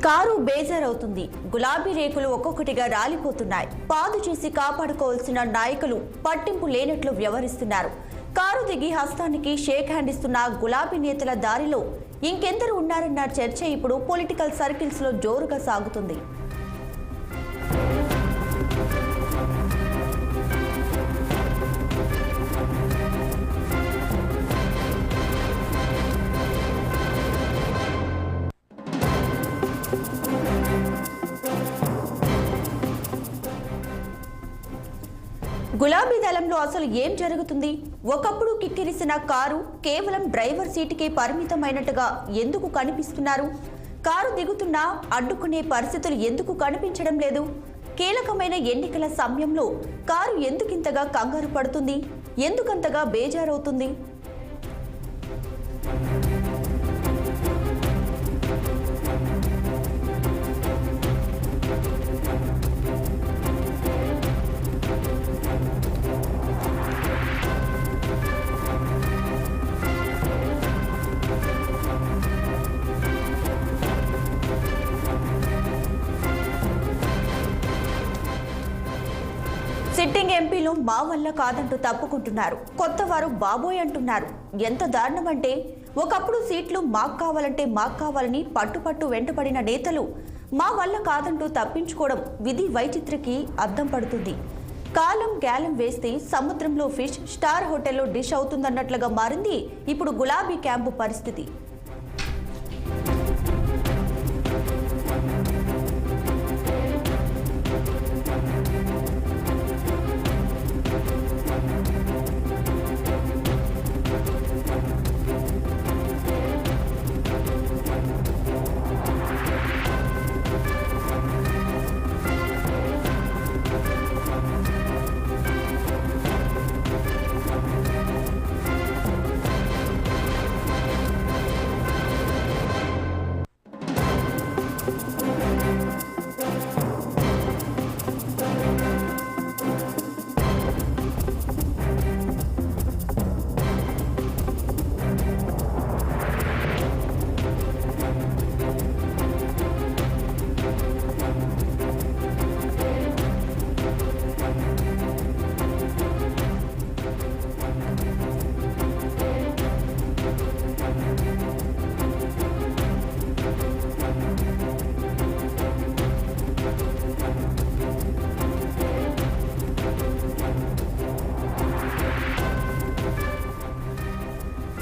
Car బేజారవుతుంది. గులాబీ రేకులు ఒక్కొక్కటిగా రాలిపోతున్నాయి. పాదు చేసి కాపాడుకోవాల్సిన నాయకులు పట్టింపు లేనట్లు వ్యవహరిస్తున్నారు. కారు దిగి హస్తానికి షేక్ హ్యాండ్ ఇస్తున్న గులాబీ నేతల దారిలో ఇంకెందరు ఉన్నారన్న చర్చ ఇప్పుడు పొలిటికల్ సర్కిల్స్ లో జోరుగా సాగుతుంది. గులాబీ దళంలో అసలు ఏం జరుగుతుంది? ఒకప్పుడు కిక్కిరిసిన కారు కేవలం డ్రైవర్ సీటుకే పరిమితమైనట్టుగా ఎందుకు కనిపిస్తున్నారు? కారు దిగుతున్నా అడ్డుకునే పరిస్థితులు ఎందుకు కనిపించడం లేదు? కీలకమైన ఎన్నికల సమయంలో కారు ఎందుకింతగా కంగారు పడుతుంది? ఎందుకంతగా బేజారవుతుంది? సిట్టింగ్ ఎంపీలు మా వల్ల కాదంటూ తప్పుకుంటున్నారు. కొత్త వారు బాబోయ్ అంటున్నారు. ఎంత దారుణం అంటే, ఒకప్పుడు సీట్లు మాకు కావాలని పట్టు వెంటపడిన నేతలు మా వల్ల కాదంటూ తప్పించుకోవడం విధి వైచిత్రకి అద్దం పడుతుంది. కాలం గ్యాలం వేస్తే సముద్రంలో ఫిష్, స్టార్ హోటల్లో డిష్ అవుతుందన్నట్లుగా మారింది ఇప్పుడు గులాబీ క్యాంపు పరిస్థితి.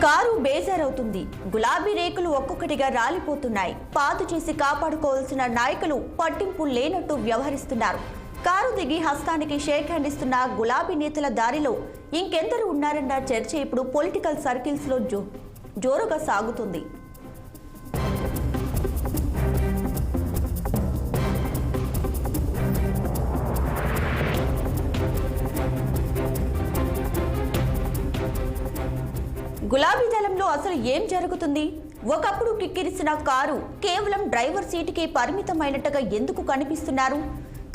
కారు బేజారవుతుంది. గులాబీ రేకులు ఒక్కొక్కటిగా రాలిపోతున్నాయి. పాదు చేసి కాపాడుకోవాల్సిన నాయకులు పట్టింపు లేనట్టు వ్యవహరిస్తున్నారు. కారు దిగి హస్తానికి షేక్ హ్యాండ్ ఇస్తున్న గులాబీ నేతల దారిలో ఇంకెందరు ఉన్నారన్న చర్చ ఇప్పుడు పొలిటికల్ సర్కిల్స్ లో జోరుగా సాగుతుంది. గులాబీ దళంలో అసలు ఏం జరుగుతుంది? ఒకప్పుడు కిక్కిరిసిన కారు కేవలం డ్రైవర్ సీటుకే పరిమితమైనట్టుగా ఎందుకు కనిపిస్తున్నారు?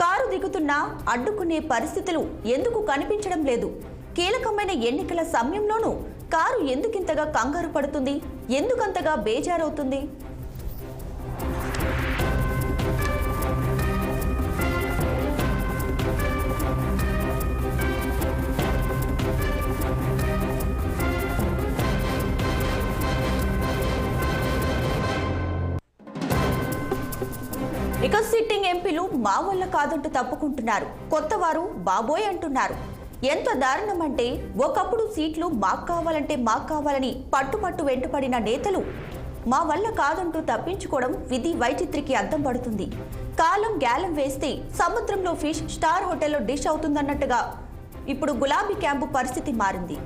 కారు దిగుతున్నా అడ్డుకునే పరిస్థితులు ఎందుకు కనిపించడం లేదు? కీలకమైన ఎన్నికల సమయంలోనూ కారు ఎందుకింతగా కంగారు పడుతుంది? ఎందుకంతగా బేజారవుతుంది? ఇక సిట్టింగ్ ఎంపీలు మా వల్ల కాదంటూ తప్పుకుంటున్నారు. కొత్త వారు బాబోయ్ అంటున్నారు. ఎంత దారుణం అంటే, ఒకప్పుడు సీట్లు మాకు కావాలని పట్టు వెంటపడిన నేతలు మా వల్ల కాదంటూ తప్పించుకోవడం విధి వైచిత్రికి అద్దం పడుతుంది. కాలం గ్యాలం వేస్తే సముద్రంలో ఫిష్, స్టార్ హోటల్లో డిష్ అవుతుందన్నట్టుగా ఇప్పుడు గులాబీ క్యాంపు పరిస్థితి మారింది.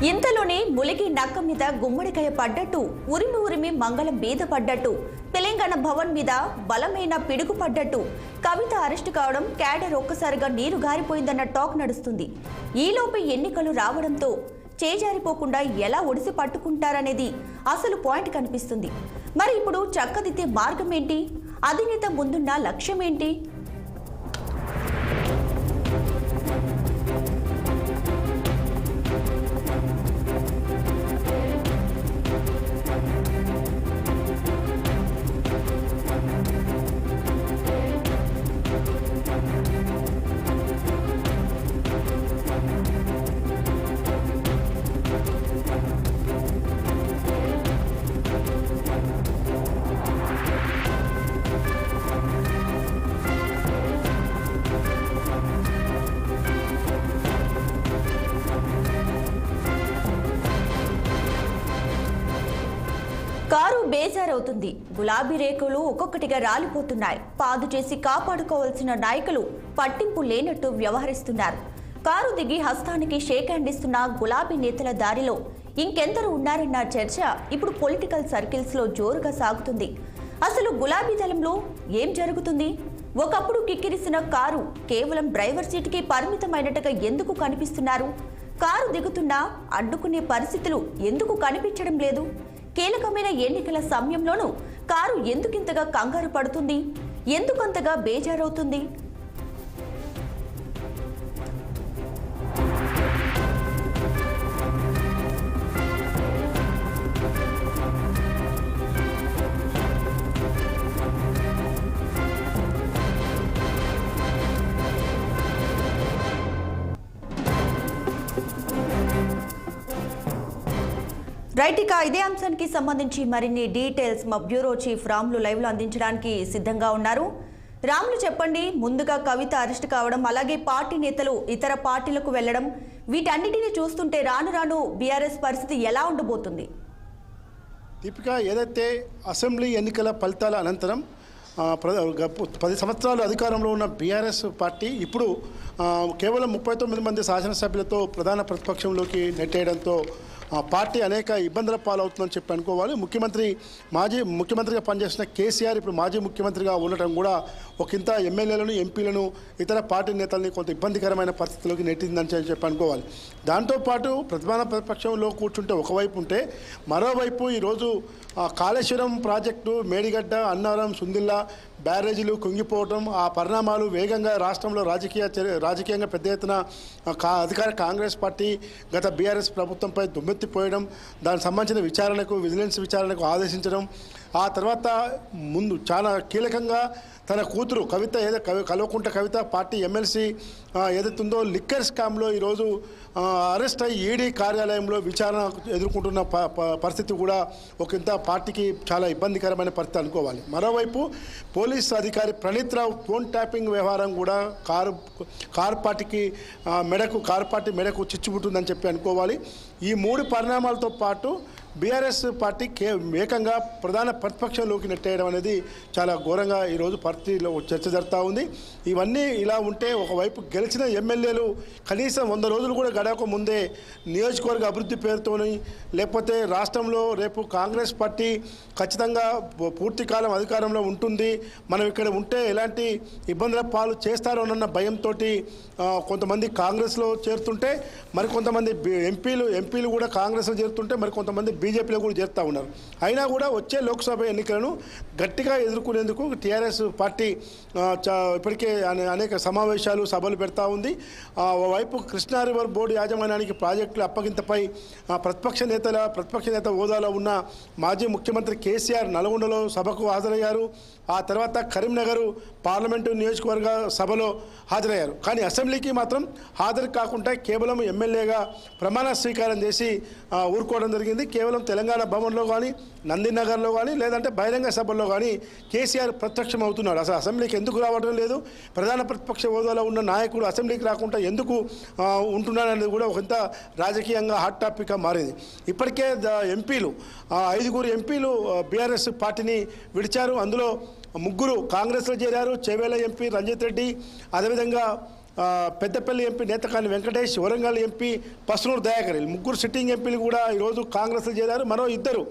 ఇంతలోనే ములిగి నక్క మీద గుమ్మడికాయ పడ్డట్టు, ఉరిమి మంగళం మీద పడ్డట్టు, తెలంగాణ భవన్ మీద బలమైన పిడుగు పడ్డట్టు కవిత అరెస్టు కావడం క్యాడర్ ఒక్కసారిగా నీరు గారిపోయిందన్న టాక్ నడుస్తుంది. ఈలోపే ఎన్నికలు రావడంతో చేజారిపోకుండా ఎలా ఒడిసి పట్టుకుంటారనేది అసలు పాయింట్ కనిపిస్తుంది. మరి ఇప్పుడు చక్కదిద్దే మార్గం ఏంటి? అధినేత ముందున్న లక్ష్యం ఏంటి? కారు బేజారవుతుంది. గులాబీ రేకులు ఒక్కొక్కటిగా రాలిపోతున్నాయి. పాదు చేసి కాపాడుకోవాల్సిన నాయకులు పట్టింపు లేనట్టు వ్యవహరిస్తున్నారు. కారు దిగి హస్తానికి షేక్ హ్యాండ్ ఇస్తున్న గులాబీ నేతల దారిలో ఇంకెందరు ఉన్నారన్న చర్చ ఇప్పుడు పొలిటికల్ సర్కిల్స్ లో జోరుగా సాగుతుంది. అసలు గులాబీ దళంలో ఏం జరుగుతుంది? ఒకప్పుడు కిక్కిరిసిన కారు కేవలం డ్రైవర్ సీటుకి పరిమితమైనట్టుగా ఎందుకు కనిపిస్తున్నారు? కారు దిగుతున్నా అడ్డుకునే పరిస్థితులు ఎందుకు కనిపించడం లేదు? కీలకమైన ఎన్నికల సమయంలోనూ కారు ఎందుకింతగా కంగారు పడుతుంది? ఎందుకంతగా బేజారవుతుంది? రైట్, ఇక ఇదే అంశానికి సంబంధించి మరిన్ని డీటెయిల్స్ మా బ్యూరో చీఫ్ రాములు లైవ్ లో అందించడానికి సిద్ధంగా ఉన్నారు. రాములు, చెప్పండి, ముందుగా కవిత అరెస్ట్ కావడం, అలాగే పార్టీ నేతలు ఇతర పార్టీలకు వెళ్లడం, వీటన్నిటిని చూస్తుంటే రాను రాను బీఆర్ఎస్ పరిస్థితి ఎలా ఉండబోతుంది? దీపిక, ఏదైతే అసెంబ్లీ ఎన్నికల ఫలితాల అనంతరం 10 సంవత్సరాలు అధికారంలో ఉన్న బీఆర్ఎస్ పార్టీ ఇప్పుడు కేవలం 39 మంది శాసనసభ్యులతో ప్రధాన ప్రతిపక్షంలోకి నెట్టేయడంతో పార్టీ అనేక ఇబ్బందుల పాలవుతుందని చెప్పి అనుకోవాలి. మాజీ ముఖ్యమంత్రిగా పనిచేసిన కేసీఆర్ ఇప్పుడు మాజీ ముఖ్యమంత్రిగా ఉండటం కూడా ఒకంత ఎమ్మెల్యేలను, ఎంపీలను, ఇతర పార్టీ నేతల్ని కొంత ఇబ్బందికరమైన పరిస్థితిలోకి నెట్టిందని చెప్పి అనుకోవాలి. దాంతోపాటు ప్రధాన ప్రతిపక్షంలో కూర్చుంటే ఒకవైపు ఉంటే, మరోవైపు ఈరోజు కాళేశ్వరం ప్రాజెక్టు, మేడిగడ్డ, అన్నారం, సుందిల్లా బ్యారేజీలు కుంగిపోవడం, ఆ పరిణామాలు వేగంగా రాష్ట్రంలో రాజకీయంగా పెద్ద ఎత్తున అధికార కాంగ్రెస్ పార్టీ గత బీఆర్ఎస్ ప్రభుత్వంపై దుమ్మెత్తిపోయడం, దానికి సంబంధించిన విజిలెన్స్ విచారణకు ఆదేశించడం, ఆ తర్వాత ముందు చాలా కీలకంగా తన కూతురు కవిత కల్వకుంట్ల కవిత పార్టీ ఎమ్మెల్సీ ఏదైతుందో లిక్కర్ స్కామ్లో ఈరోజు అరెస్ట్ అయ్యి ఈడీ కార్యాలయంలో విచారణ ఎదుర్కొంటున్న పరిస్థితి కూడా ఒకంత పార్టీకి చాలా ఇబ్బందికరమైన పరిస్థితి అనుకోవాలి. మరోవైపు పోలీస్ అధికారి ప్రణీత్ రావు ఫోన్ ట్యాపింగ్ వ్యవహారం కూడా కారు పార్టీ మెడకు చిచ్చుపుట్టిందని చెప్పి అనుకోవాలి. ఈ 3 పరిణామాలతో పాటు బీఆర్ఎస్ పార్టీ ఏకంగా ప్రధాన ప్రతిపక్షంలోకి నెట్టేయడం అనేది చాలా ఘోరంగా ఈరోజు పార్టీలో చర్చ జరుగుతూ ఉంది. ఇవన్నీ ఇలా ఉంటే ఒకవైపు గెలిచిన ఎమ్మెల్యేలు కనీసం 100 రోజులు కూడా గడవక ముందే నియోజకవర్గ అభివృద్ధి పేరుతోని, లేకపోతే రాష్ట్రంలో రేపు కాంగ్రెస్ పార్టీ ఖచ్చితంగా పూర్తి కాలం అధికారంలో ఉంటుంది, మనం ఇక్కడ ఉంటే ఎలాంటి ఇబ్బందుల పాలు చేస్తారోనన్న భయంతో కొంతమంది కాంగ్రెస్లో చేరుతుంటే, మరికొంతమంది ఎంపీలు కూడా కాంగ్రెస్లో చేరుతుంటే, మరికొంతమంది బీజేపీలో కూడా చేరుతూ ఉన్నారు. అయినా కూడా వచ్చే లోక్సభ ఎన్నికలను గట్టిగా ఎదుర్కొనేందుకు టీఆర్ఎస్ పార్టీ ఇప్పటికే అనేక సమావేశాలు, సభలు పెడతా ఉంది. ఓవైపు కృష్ణా రివర్ బోర్డు యాజమాన్యానికి ప్రాజెక్టుల అప్పగింతపై ప్రతిపక్ష నేత హోదాలో ఉన్న మాజీ ముఖ్యమంత్రి కేసీఆర్ నల్గొండలో సభకు హాజరయ్యారు. ఆ తర్వాత కరీంనగర్ పార్లమెంటు నియోజకవర్గ సభలో హాజరయ్యారు. కానీ అసెంబ్లీకి మాత్రం హాజరు కాకుండా కేవలం ఎమ్మెల్యేగా ప్రమాణ స్వీకారం చేసి ఊరుకోవడం జరిగింది. కేవలం తెలంగాణ భవన్లో కానీ, నందినగర్లో కానీ, లేదంటే బహిరంగ సభల్లో కానీ కేసీఆర్ ప్రత్యక్షం అవుతున్నాడు. అసలు అసెంబ్లీకి ఎందుకు రావడం లేదు, ప్రధాన ప్రతిపక్ష హోదాలో ఉన్న నాయకుడు అసెంబ్లీకి రాకుండా ఎందుకు ఉంటున్నాడనేది కూడా ఒకంత రాజకీయంగా హాట్ టాపిక్గా మారింది. ఇప్పటికే ఎంపీలు 5 ఎంపీలు బీఆర్ఎస్ పార్టీని విడిచారు. అందులో 3 కాంగ్రెస్లో చేరారు. చేవేల ఎంపీ రంజిత్ రెడ్డి, అదేవిధంగా పెద్దపల్లి ఎంపీ నేతకాని వెంకటేష్, వరంగల్ ఎంపీ పసునూరు దయాకర్, ముగ్గురు సిట్టింగ్ ఎంపీలు కూడా ఈరోజు కాంగ్రెస్లో చేరారు. మరో ఇద్దరు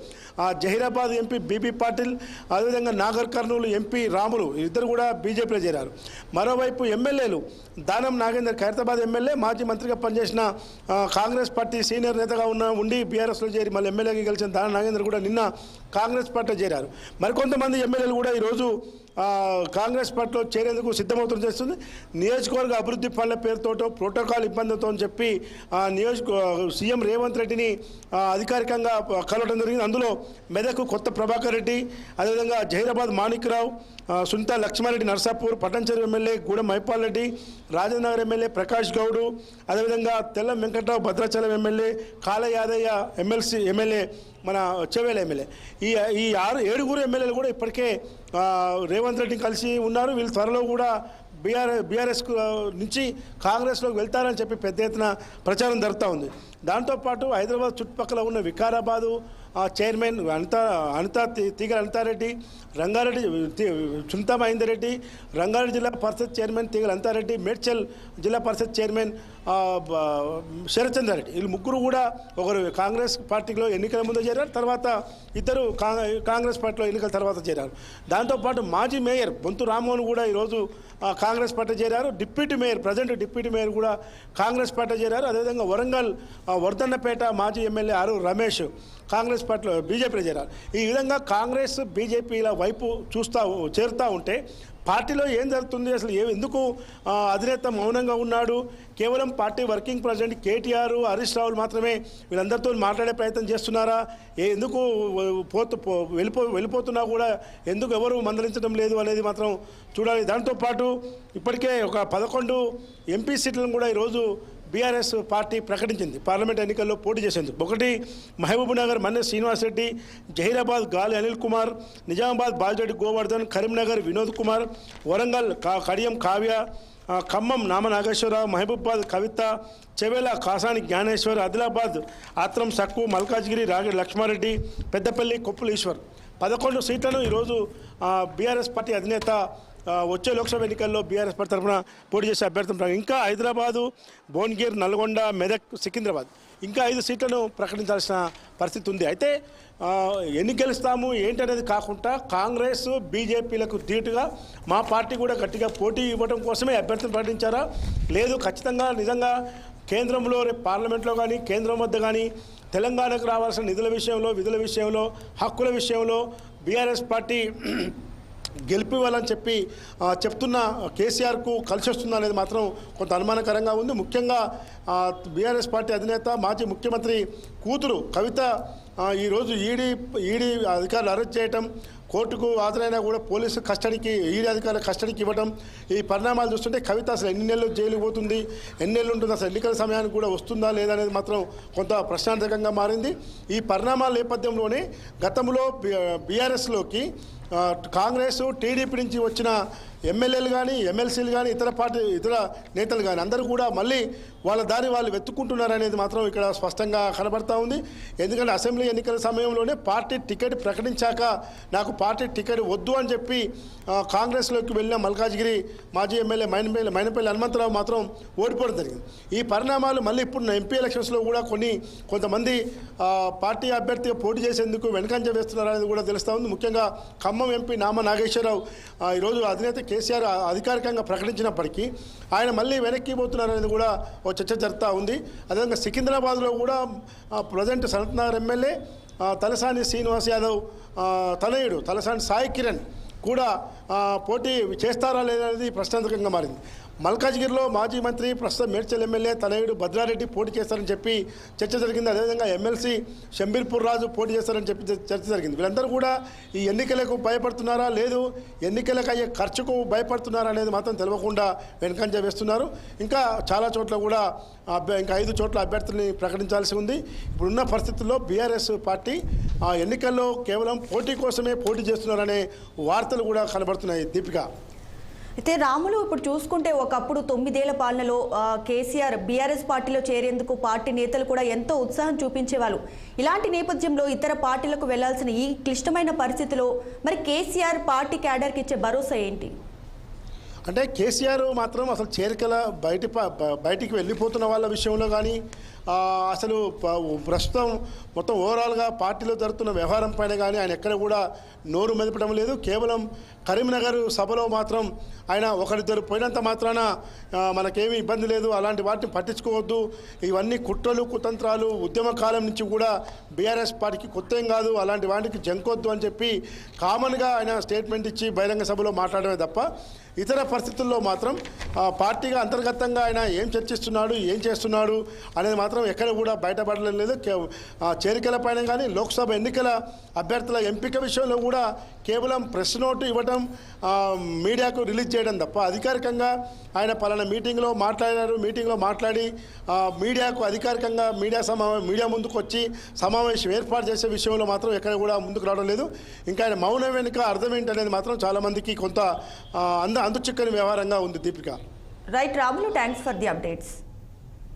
జహీరాబాద్ ఎంపీ బీబీ పాటిల్, అదేవిధంగా నాగర్ కర్నూలు ఎంపీ రాములు ఇద్దరు కూడా బీజేపీలో చేరారు. మరోవైపు ఎమ్మెల్యేలు దానం నాగేందర్ ఖైరతాబాద్ ఎమ్మెల్యే, మాజీ మంత్రిగా పనిచేసిన కాంగ్రెస్ పార్టీ సీనియర్ నేతగా ఉండి బీఆర్ఎస్లో చేరి మళ్ళీ ఎమ్మెల్యేగా గెలిచిన దానం నాగేందర్ కూడా నిన్న కాంగ్రెస్ పార్టీలో చేరారు. మరికొంతమంది ఎమ్మెల్యేలు కూడా ఈరోజు కాంగ్రెస్ పార్టీలో చేరేందుకు సిద్ధమవుతున్న చేస్తుంది. నియోజకవర్గ అభివృద్ధి పనుల పేరుతోటో ప్రోటోకాల్ ఇబ్బందితో అని చెప్పి సీఎం రేవంత్ రెడ్డిని అధికారికంగా కలవడం జరిగింది. అందులో మెదక్ కొత్త ప్రభాకర్ రెడ్డి, అదేవిధంగా జహీరాబాద్ మాణిక్రావు, సునీత లక్ష్మారెడ్డి నర్సాపూర్, పట్టణచెరు ఎమ్మెల్యే గూడెం మైపాల్ రెడ్డి, రాజేంద్రనగర్ ఎమ్మెల్యే ప్రకాష్ గౌడు, అదేవిధంగా తెల్లం వెంకట్రావు భద్రాచలం ఎమ్మెల్యే, కాళ యాదయ్య ఎమ్మెల్యే మన చెవేల ఎమ్మెల్యే, ఈ 7 ఎమ్మెల్యేలు కూడా ఇప్పటికే రేవంత్ రెడ్డిని కలిసి ఉన్నారు. వీళ్ళు త్వరలో కూడా బీఆర్ఎస్ నుంచి కాంగ్రెస్లోకి వెళ్తారని చెప్పి పెద్ద ఎత్తున ప్రచారం జరుగుతూ ఉంది. దాంతోపాటు హైదరాబాద్ చుట్టుపక్కల ఉన్న వికారాబాదు చైర్మన్ అనితా తీగల అనితారెడ్డి, రంగారెడ్డి చుంతా మహేందర్ రెడ్డి, రంగారెడ్డి జిల్లా పరిషత్ చైర్మన్ తీగల అనితారెడ్డి, మేడ్చల్ జిల్లా పరిషత్ చైర్మన్ శరత్చంద్రారెడ్డి, వీళ్ళు ముగ్గురు కూడా ఒకరు కాంగ్రెస్ పార్టీలో ఎన్నికల ముందు చేరారు, తర్వాత ఇద్దరు కాంగ్రెస్ పార్టీలో ఎన్నికల తర్వాత చేరారు. దాంతోపాటు మాజీ మేయర్ బొంతు రామ్మోహన్ కూడా ఈరోజు కాంగ్రెస్ పార్టీ చేరారు. ప్రజెంట్ డిప్యూటీ మేయర్ కూడా కాంగ్రెస్ పార్టీ చేరారు. అదేవిధంగా వరంగల్ వర్ధన్నపేట మాజీ ఎమ్మెల్యే ఆరు రమేష్ కాంగ్రెస్ పార్టీలో బీజేపీలో చేరారు. ఈ విధంగా కాంగ్రెస్ బీజేపీల వైపు చేరుతూ ఉంటే పార్టీలో ఏం జరుగుతుంది, అసలు ఎందుకు అధినేత మౌనంగా ఉన్నాడు, కేవలం party working president KTR, Harish రావులు మాత్రమే వీళ్ళందరితో మాట్లాడే ప్రయత్నం చేస్తున్నారా, ఎందుకు వెళ్ళిపోతున్నా కూడా ఎందుకు ఎవరు మందలించడం లేదు అనేది మాత్రం చూడాలి. దాంతోపాటు ఇప్పటికే ఒక 11 ఎంపీ సీట్లను కూడా ఈరోజు బీఆర్ఎస్ పార్టీ ప్రకటించింది పార్లమెంట్ ఎన్నికల్లో పోటీ చేసేందుకు. ఒకటి మహబూబ్నగర్ మన్నె శ్రీనివాసరెడ్డి, జహీరాబాద్ గాలి అనిల్ కుమార్, నిజామాబాద్ బాజిరెడ్డి గోవర్ధన్, కరీంనగర్ వినోద్ కుమార్, వరంగల్ కడియం కావ్య, ఖమ్మం నామ నాగేశ్వరరావు, మహబూబాబాద్ కవిత, చెవేల కాసాని జ్ఞానేశ్వర్, ఆదిలాబాద్ ఆత్రం సక్కు, మల్కాజ్గిరి రాగడి లక్ష్మారెడ్డి, పెద్దపల్లి కొప్పుల ఈశ్వర్ 11 సీట్లను ఈరోజు బీఆర్ఎస్ పార్టీ అధినేత వచ్చే లోక్సభ ఎన్నికల్లో బీఆర్ఎస్ పార్టీ తరఫున పోటీ చేసే అభ్యర్థులు. ఇంకా హైదరాబాదు, భువనగిర్, నల్గొండ, మెదక్, సికింద్రాబాద్ ఇంకా 5 సీట్లను ప్రకటించాల్సిన పరిస్థితి ఉంది. అయితే ఎన్ని గెలుస్తాము ఏంటనేది కాకుండా కాంగ్రెస్ బీజేపీలకు ధీటుగా మా పార్టీ కూడా గట్టిగా పోటీ ఇవ్వడం కోసమే అభ్యర్థులు ప్రకటించారా, లేదు ఖచ్చితంగా నిజంగా కేంద్రంలో రేపు పార్లమెంట్లో కానీ కేంద్రం వద్ద కానీ తెలంగాణకు రావాల్సిన నిధుల విషయంలో, విధుల విషయంలో, హక్కుల విషయంలో బీఆర్ఎస్ పార్టీ గెలిపివ్వాలని చెప్తున్న కేసీఆర్కు కలిసి వస్తుందా అనేది మాత్రం కొంత అనుమానకరంగా ఉంది. ముఖ్యంగా బీఆర్ఎస్ పార్టీ అధినేత మాజీ ముఖ్యమంత్రి కూతురు కవిత ఈరోజు ఈడీ అధికారులు అరెస్ట్ చేయటం, కోర్టుకు హాజరైనా కూడా పోలీసు కస్టడీకి ఈడీ అధికారుల కస్టడీకి ఇవ్వడం, ఈ పరిణామాలు చూస్తుంటే కవిత అసలు ఎన్ని నెలలు జైలుకు పోతుంది, ఎన్ని నెలలు ఉంటుంది, అసలు ఎన్నికల సమయానికి కూడా వస్తుందా లేదా అనేది మాత్రం కొంత ప్రశ్నార్థకంగా మారింది. ఈ పరిణామాల నేపథ్యంలోనే గతంలో బీఆర్ఎస్లోకి కాంగ్రెస్ టీడీపీ నుంచి వచ్చిన ఎమ్మెల్యేలు కానీ ఎమ్మెల్సీలు కానీ ఇతర నేతలు కానీ అందరూ కూడా మళ్ళీ వాళ్ళ దారి వాళ్ళు వెతుక్కుంటున్నారనేది మాత్రం ఇక్కడ స్పష్టంగా కనబడతా ఉంది. ఎందుకంటే అసెంబ్లీ ఎన్నికల సమయంలోనే పార్టీ టికెట్ ప్రకటించాక నాకు పార్టీ టికెట్ వద్దు అని చెప్పి కాంగ్రెస్లోకి వెళ్ళిన మల్కాజ్గిరి మాజీ ఎమ్మెల్యే మైనపల్లి హనుమంతరావు మాత్రం ఓడిపోవడం జరిగింది. ఈ పరిణామాలు మళ్ళీ ఇప్పుడు ఎంపీ ఎలక్షన్స్లో కూడా కొంతమంది పార్టీ అభ్యర్థిగా పోటీ చేసేందుకు వెనకంజ వేస్తున్నారనేది కూడా తెలుస్తూ ఉంది. ముఖ్యంగా ఖమ్మం ఎంపీ నామ నాగేశ్వరరావు ఈరోజు అధినేత కేసీఆర్ అధికారికంగా ప్రకటించినప్పటికీ ఆయన మళ్ళీ వెనక్కి పోతున్నారనేది కూడా ఒక చర్చ జరుగుతూ ఉంది. అదేవిధంగా సికింద్రాబాద్లో కూడా ప్రజెంట్ సనత్నగర్ ఎమ్మెల్యే తలసాని శ్రీనివాస్ యాదవ్ తనయుడు తలసాని సాయి కిరణ్ కూడా పోటీ చేస్తారా లేదనేది ప్రశ్నార్థకంగా మారింది. మల్కాజ్గిరిలో మాజీ మంత్రి ప్రస్తుతం మేడ్చల్ ఎమ్మెల్యే తనయుడు భద్రారెడ్డి పోటీ చేస్తారని చెప్పి చర్చ జరిగింది. అదేవిధంగా ఎమ్మెల్సీ షంబీర్పూర్ రాజు పోటీ చేస్తారని చెప్పి చర్చ జరిగింది. వీళ్ళందరూ కూడా ఈ ఎన్నికలకు భయపడుతున్నారా, లేదు ఎన్నికలకు అయ్యే ఖర్చుకు భయపడుతున్నారా అనేది మాత్రం తెలియకుండా వెనకంజ వేస్తున్నారు. ఇంకా చాలా చోట్ల కూడా ఇంకా 5 చోట్ల అభ్యర్థుల్ని ప్రకటించాల్సి ఉంది. ఇప్పుడున్న పరిస్థితుల్లో బీఆర్ఎస్ పార్టీ ఎన్నికల్లో కేవలం పోటీ కోసమే పోటీ చేస్తున్నారనే వార్తలు కూడా కనబడుతున్నాయి. దీపిక, అయితే రాములు, ఇప్పుడు చూసుకుంటే ఒకప్పుడు 9 ఏళ్ల పాలనలో కేసీఆర్ బీఆర్ఎస్ పార్టీలో చేరేందుకు పార్టీ నేతలు కూడా ఎంతో ఉత్సాహం చూపించేవాళ్ళు. ఇలాంటి నేపథ్యంలో ఇతర పార్టీలకు వెళ్లాల్సిన ఈ క్లిష్టమైన పరిస్థితిలో మరి కేసీఆర్ పార్టీ క్యాడర్కి ఇచ్చే భరోసా ఏంటి? అంటే కేసీఆర్ మాత్రం అసలు చేరికల బయటికి వెళ్ళిపోతున్న వాళ్ళ విషయంలో కానీ అసలు ప్రస్తుతం మొత్తం ఓవరాల్గా పార్టీలో జరుగుతున్న వ్యవహారం పైన కానీ ఆయన ఎక్కడ కూడా నోరు మెదపడం లేదు. కేవలం కరీంనగర్ సభలో మాత్రం ఆయన ఒకరిద్దరు పోయినంత మాత్రాన మనకేమీ ఇబ్బంది లేదు, అలాంటి వాటిని పట్టించుకోవద్దు, ఇవన్నీ కుట్రలు కుతంత్రాలు ఉద్యమ కాలం నుంచి కూడా బీఆర్ఎస్ పార్టీకి కొత్త ఏం కాదు, అలాంటి వాటికి జంకొద్దు అని చెప్పి కామన్గా ఆయన స్టేట్మెంట్ ఇచ్చి బహిరంగ సభలో మాట్లాడమే తప్ప ఇతర పరిస్థితుల్లో మాత్రం పార్టీగా అంతర్గతంగా ఆయన ఏం చర్చిస్తున్నాడు, ఏం చేస్తున్నాడు అనేది మాత్రం ఎక్కడ కూడా బయటపడలేదు. చేరికల పైన కానీ లోక్సభ ఎన్నికల అభ్యర్థుల ఎంపిక విషయంలో కూడా కేవలం ప్రెస్ నోటు ఇవ్వడం, మీడియాకు రిలీజ్ చేయడం తప్ప అధికారికంగా ఆయన పలానా మీటింగ్లో మాట్లాడారు, మీటింగ్లో మాట్లాడి మీడియాకు అధికారికంగా మీడియా ముందుకు వచ్చి సమావేశం ఏర్పాటు చేసే విషయంలో మాత్రం ఎక్కడ కూడా ముందుకు రావడం లేదు. ఇంకా ఆయన మౌనం వెనుక అర్థం ఏంటనేది మాత్రం చాలామందికి కొంత అందుచిక్కని వ్యవహారంగా ఉంది. Deepika. Right Ramulu, thanks for the updates.